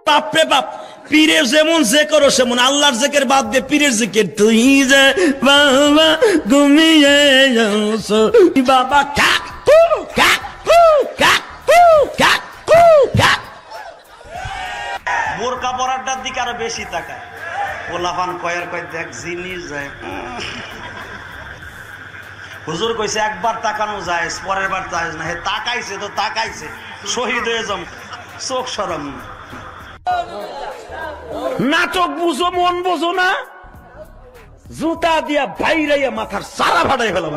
বাপরে বাপ, পীরের যেমন যে করো সেমন, আল্লাহর জিকির বাদ দিয়ে পীরের জিকির। তুই যে বাবা ঘুমিয়ে যাও বাবা, কাকু কাকু কাকু কাকু কাক। বোরকা পরাটার দিকে আরো বেশি তাকায়। পোলাপান কয়ের কয় দেখ জিনিস যায়। হুজুর কইছে একবার তাকানো যায়, পরের বার যায় না। হে তাকাইছে তো তাকাইছে, শহীদ হয়ে যাম, চোখ সরম। নাটক বুঝো, মন বুঝো না, জুতা দিয়া বাইরাইয়া মাথার সারা ফাটাই ফেলাম।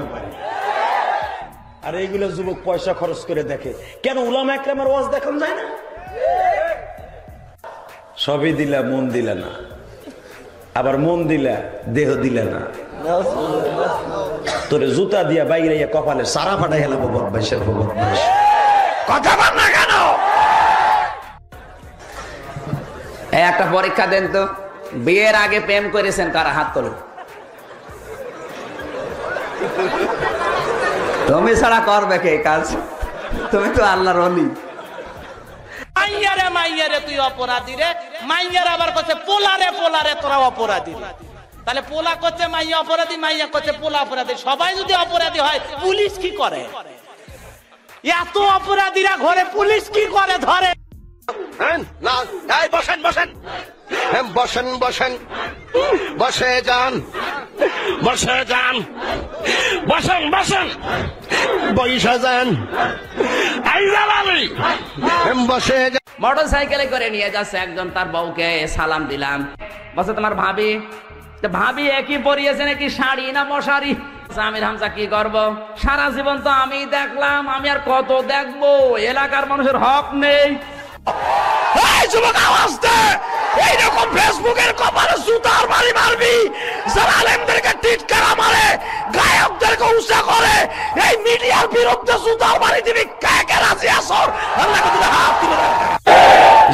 আর এইগুলো যুবক পয়সা খরচ করে দেখে। কেন উলামা একরামের ওয়াজ দেখান যায় না? সবই দিলা, মন দিলা না। আবার মন দিলা, দেহ দিলা না। তোরে জুতা দিয়া বাইরাইয়া কপালে সারা ফাটাই ফেলাবো। বদমাইশের বদমাইশ, কথা বল না কেন? একটা পরীক্ষা দেন তো, বিয়ের আগে প্রেম করেছেন কারা? হাত তোলো। তুমি ছাড়া করবে কে কাজ? তুমি তো আল্লাহর ওলি। মাইয়ারে মাইয়ারে তুই অপরাধী রে, মাইয়ার আবার করছে পোলারে পোলারে তোরা অপরাধী। তাহলে পোলা করছে মাইয়া অপরাধী, মাইয়া করছে পোলা অপরাধী। সবাই যদি অপরাধী হয় পুলিশ কি করে? এত অপরাধীরা ঘরে পুলিশ কি করে ধরে? বসেন বসেন বসেন বসেন, বসে যান বসে যান, বসেন বসেন বসে যান। বসে যান। মোটর সাইকেলে করে নিয়ে যাচ্ছে একজন, তার বউকে সালাম দিলাম। বলছে তোমার ভাবি? ভাবি একই পরিয়েছে নাকি শাড়ি না মশারি? আমির হামজা কি করব, সারা জীবন তো আমি দেখলাম, আমি আর কত দেখবো? এলাকার মানুষের হক নেই। এইরকম ফেসবুকের কপালে জুতার বাড়ি মারবি, যারা আলেমদেরকে টিটকারা মারে, গায়কদেরকে উঁচা করে, এই মিডিয়ার বিরুদ্ধে জুতার বাড়ি দিবি। কে রাজি আছো?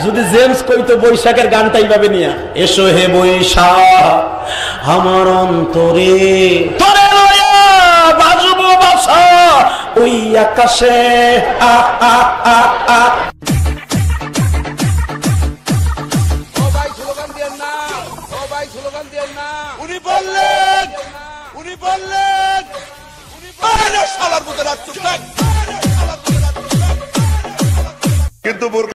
যদি জেমস কইতো বৈশাখের গানটাই পাবে নিয়া, এসো হে বৈশাখ আমার অন্তরে, তোরে লয়া বাজবো বাসা ওই আকাশে। আ আ আ আ। উনি বললেন কিন্তু